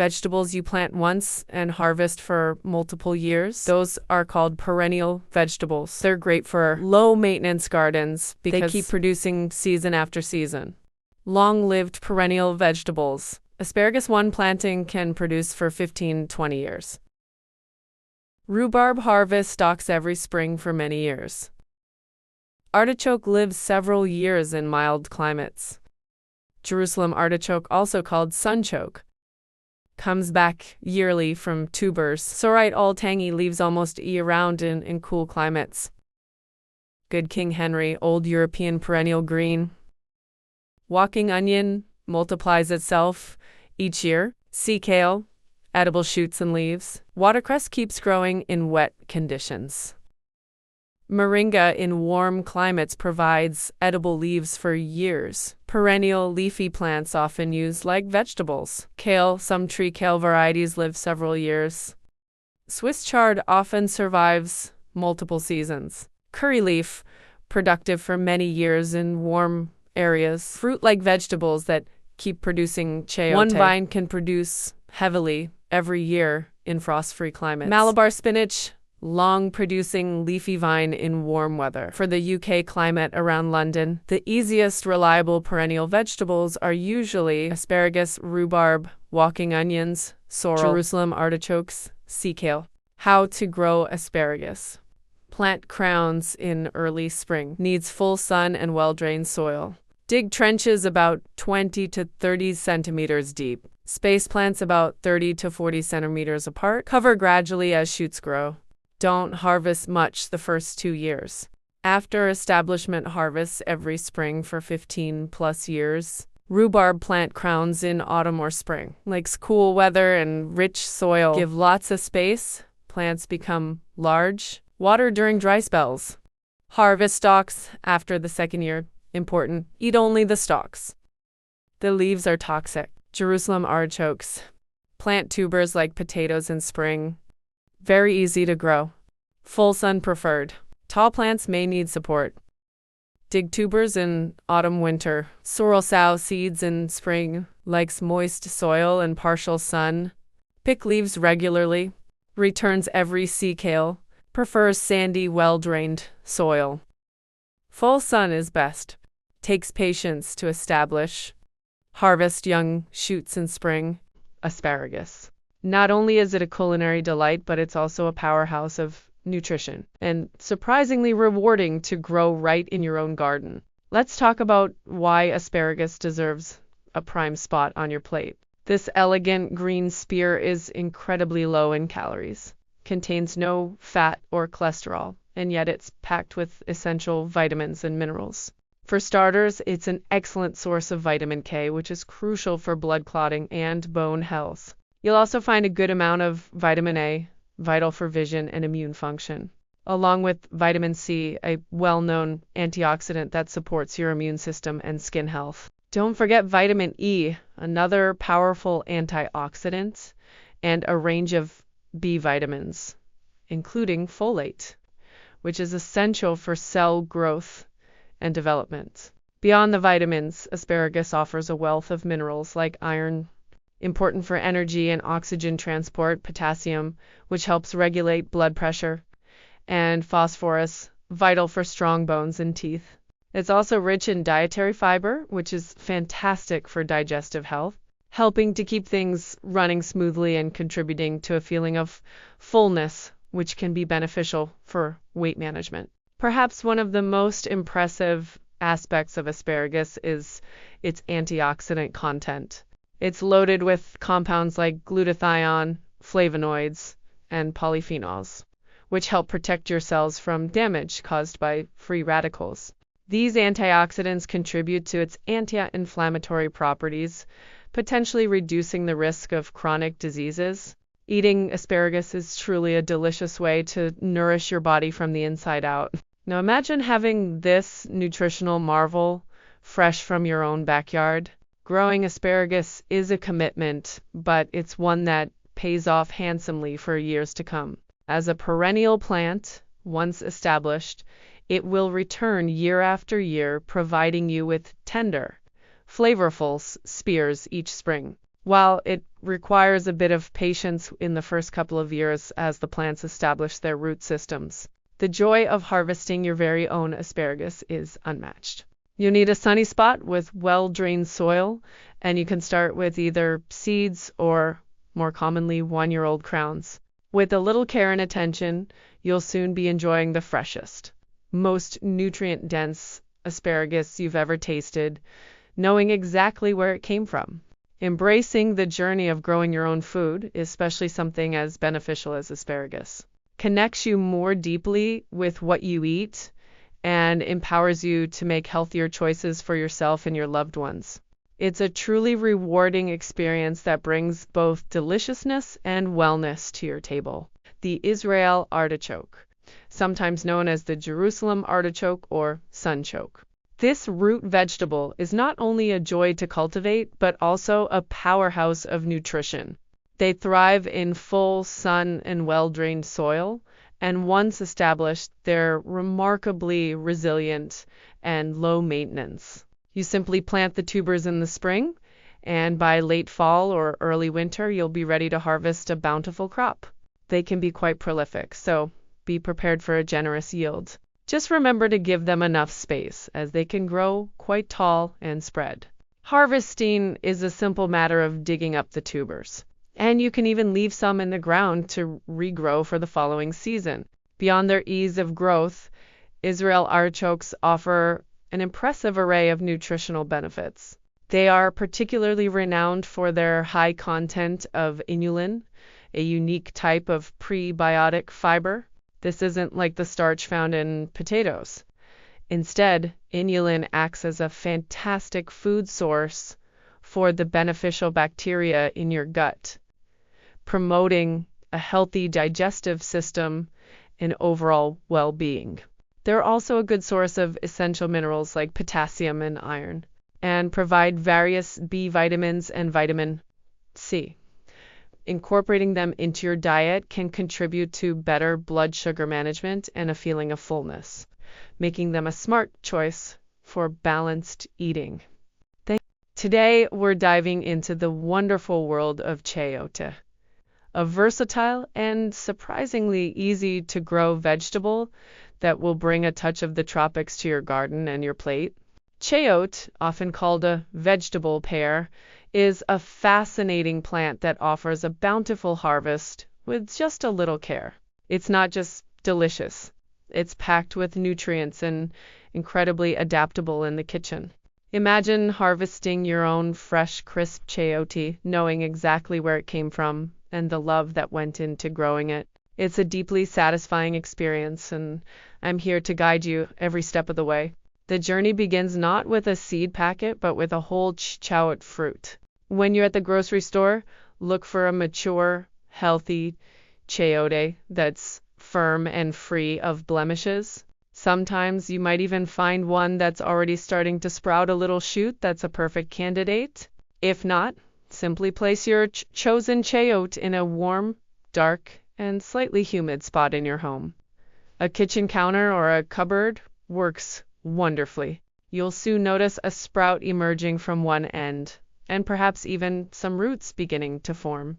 Vegetables you plant once and harvest for multiple years. Those are called perennial vegetables. They're great for low-maintenance gardens because they keep producing season after season. Long-lived perennial vegetables. Asparagus one planting can produce for 15-20 years. Rhubarb harvest stalks every spring for many years. Artichoke lives several years in mild climates. Jerusalem artichoke, also called sunchoke, comes back yearly from tubers. Sorite all tangy leaves almost year-round in cool climates. Good King Henry, old European perennial green. Walking onion multiplies itself each year. Sea kale, edible shoots and leaves. Watercress keeps growing in wet conditions. Moringa in warm climates provides edible leaves for years. Perennial leafy plants often used like vegetables. Kale, some tree kale varieties live several years. Swiss chard often survives multiple seasons. Curry leaf, productive for many years in warm areas. Fruit-like vegetables that keep producing chayote. One vine can produce heavily every year in frost-free climates. Malabar spinach, long-producing leafy vine in warm weather. For the UK climate around London, the easiest reliable perennial vegetables are usually asparagus, rhubarb, walking onions, sorrel, Jerusalem artichokes, sea kale. How to grow asparagus. Plant crowns in early spring. Needs full sun and well-drained soil. Dig trenches about 20 to 30 centimeters deep. Space plants about 30 to 40 centimeters apart. Cover gradually as shoots grow. Don't harvest much the first 2 years. After establishment, harvests every spring for 15+ years. Rhubarb plant crowns in autumn or spring. Likes cool weather and rich soil. Give lots of space. Plants become large. Water during dry spells. Harvest stalks after the second year. Important. Eat only the stalks. The leaves are toxic. Jerusalem artichokes. Plant tubers like potatoes in spring. Very easy to grow. Full sun preferred. Tall plants may need support. Dig tubers in autumn-winter. Sorrel sow seeds in spring. Likes moist soil and partial sun. Pick leaves regularly. Returns every sea kale. Prefers sandy, well-drained soil. Full sun is best. Takes patience to establish. Harvest young shoots in spring. Asparagus. Not only is it a culinary delight, but it's also a powerhouse of nutrition and surprisingly rewarding to grow right in your own garden. Let's talk about why asparagus deserves a prime spot on your plate. This elegant green spear is incredibly low in calories, contains no fat or cholesterol, and yet it's packed with essential vitamins and minerals. For starters, it's an excellent source of vitamin K, which is crucial for blood clotting and bone health. You'll also find a good amount of vitamin A, vital for vision and immune function, along with vitamin C, a well-known antioxidant that supports your immune system and skin health. Don't forget vitamin E, another powerful antioxidant, and a range of B vitamins, including folate, which is essential for cell growth and development. Beyond the vitamins, asparagus offers a wealth of minerals like iron, important for energy and oxygen transport, potassium, which helps regulate blood pressure, and phosphorus, vital for strong bones and teeth. It's also rich in dietary fiber, which is fantastic for digestive health, helping to keep things running smoothly and contributing to a feeling of fullness, which can be beneficial for weight management. Perhaps one of the most impressive aspects of asparagus is its antioxidant content. It's loaded with compounds like glutathione, flavonoids, and polyphenols, which help protect your cells from damage caused by free radicals. These antioxidants contribute to its anti-inflammatory properties, potentially reducing the risk of chronic diseases. Eating asparagus is truly a delicious way to nourish your body from the inside out. Now imagine having this nutritional marvel fresh from your own backyard. Growing asparagus is a commitment, but it's one that pays off handsomely for years to come. As a perennial plant, once established, it will return year after year, providing you with tender, flavorful spears each spring. While it requires a bit of patience in the first couple of years as the plants establish their root systems, the joy of harvesting your very own asparagus is unmatched. You need a sunny spot with well-drained soil, and you can start with either seeds or, more commonly, one-year-old crowns. With a little care and attention, you'll soon be enjoying the freshest, most nutrient-dense asparagus you've ever tasted, knowing exactly where it came from. Embracing the journey of growing your own food, especially something as beneficial as asparagus, connects you more deeply with what you eat and empowers you to make healthier choices for yourself and your loved ones. It's a truly rewarding experience that brings both deliciousness and wellness to your table. The Israel artichoke, sometimes known as the Jerusalem artichoke or sunchoke. This root vegetable is not only a joy to cultivate, but also a powerhouse of nutrition. They thrive in full sun and well-drained soil, and once established, they're remarkably resilient and low maintenance. You simply plant the tubers in the spring, and by late fall or early winter, you'll be ready to harvest a bountiful crop. They can be quite prolific, so be prepared for a generous yield. Just remember to give them enough space, as they can grow quite tall and spread. Harvesting is a simple matter of digging up the tubers, and you can even leave some in the ground to regrow for the following season. Beyond their ease of growth, Israel artichokes offer an impressive array of nutritional benefits. They are particularly renowned for their high content of inulin, a unique type of prebiotic fiber. This isn't like the starch found in potatoes. Instead, inulin acts as a fantastic food source for the beneficial bacteria in your gut, promoting a healthy digestive system and overall well-being. They're also a good source of essential minerals like potassium and iron, and provide various B vitamins and vitamin C. Incorporating them into your diet can contribute to better blood sugar management and a feeling of fullness, making them a smart choice for balanced eating. Today, we're diving into the wonderful world of chayote, a versatile and surprisingly easy to grow vegetable that will bring a touch of the tropics to your garden and your plate. Chayote, often called a vegetable pear, is a fascinating plant that offers a bountiful harvest with just a little care. It's not just delicious, it's packed with nutrients and incredibly adaptable in the kitchen. Imagine harvesting your own fresh, crisp chayote, knowing exactly where it came from and the love that went into growing it. It's a deeply satisfying experience, and I'm here to guide you every step of the way. The journey begins not with a seed packet, but with a whole chayote fruit. When you're at the grocery store, look for a mature, healthy chayote that's firm and free of blemishes. Sometimes you might even find one that's already starting to sprout a little shoot that's a perfect candidate. If not, simply place your chosen chayote in a warm, dark, and slightly humid spot in your home. A kitchen counter or a cupboard works wonderfully. You'll soon notice a sprout emerging from one end, and perhaps even some roots beginning to form.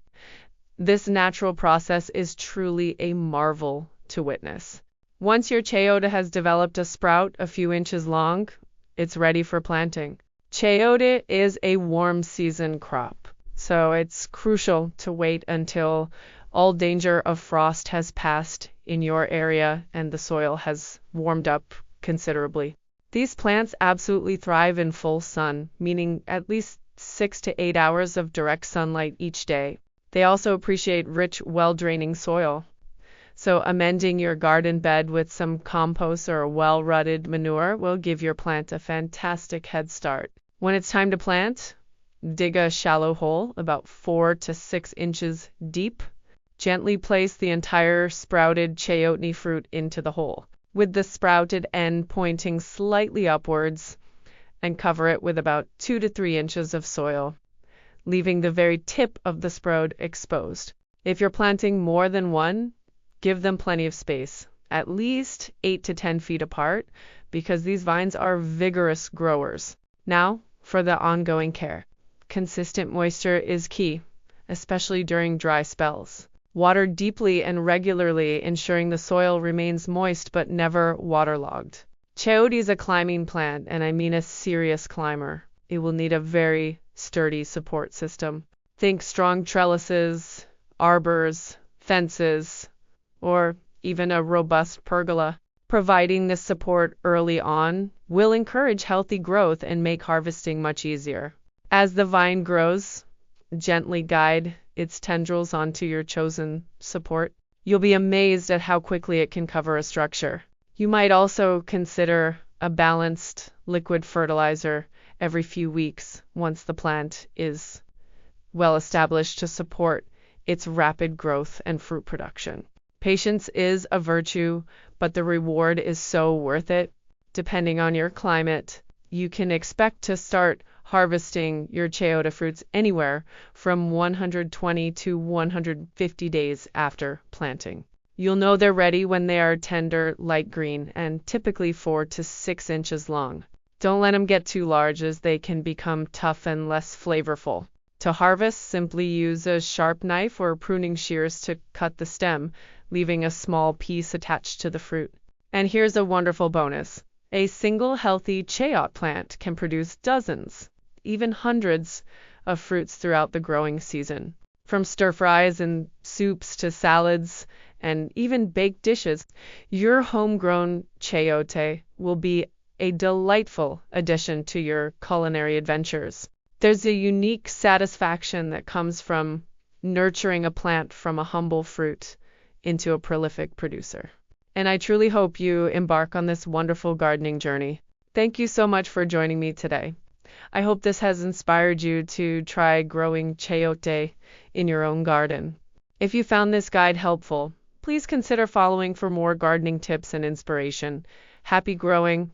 This natural process is truly a marvel to witness. Once your chayote has developed a sprout a few inches long, it's ready for planting. Chayote is a warm season crop, so it's crucial to wait until all danger of frost has passed in your area and the soil has warmed up considerably. These plants absolutely thrive in full sun, meaning at least 6 to 8 hours of direct sunlight each day. They also appreciate rich, well-draining soil. So amending your garden bed with some compost or well-rutted manure will give your plant a fantastic head start. When it's time to plant, dig a shallow hole about 4 to 6 inches deep. Gently place the entire sprouted chayote fruit into the hole, with the sprouted end pointing slightly upwards, and cover it with about 2 to 3 inches of soil, leaving the very tip of the sprout exposed. If you're planting more than one, give them plenty of space, at least 8 to 10 feet apart, because these vines are vigorous growers. Now, for the ongoing care. Consistent moisture is key, especially during dry spells. Water deeply and regularly, ensuring the soil remains moist but never waterlogged. Chayote is a climbing plant, and I mean a serious climber. It will need a very sturdy support system. Think strong trellises, arbors, fences, or even a robust pergola. Providing this support early on will encourage healthy growth and make harvesting much easier. As the vine grows, gently guide its tendrils onto your chosen support. You'll be amazed at how quickly it can cover a structure. You might also consider a balanced liquid fertilizer every few weeks once the plant is well established to support its rapid growth and fruit production. Patience is a virtue, but the reward is so worth it. Depending on your climate, you can expect to start harvesting your chayote fruits anywhere from 120 to 150 days after planting. You'll know they're ready when they are tender, light green, and typically 4 to 6 inches long. Don't let them get too large, as they can become tough and less flavorful. To harvest, simply use a sharp knife or pruning shears to cut the stem, leaving a small piece attached to the fruit. And here's a wonderful bonus. A single healthy chayote plant can produce dozens, even hundreds, of fruits throughout the growing season. From stir-fries and soups to salads and even baked dishes, your homegrown chayote will be a delightful addition to your culinary adventures. There's a unique satisfaction that comes from nurturing a plant from a humble fruit into a prolific producer. And I truly hope you embark on this wonderful gardening journey. Thank you so much for joining me today. I hope this has inspired you to try growing chayote in your own garden. If you found this guide helpful, please consider following for more gardening tips and inspiration. Happy growing!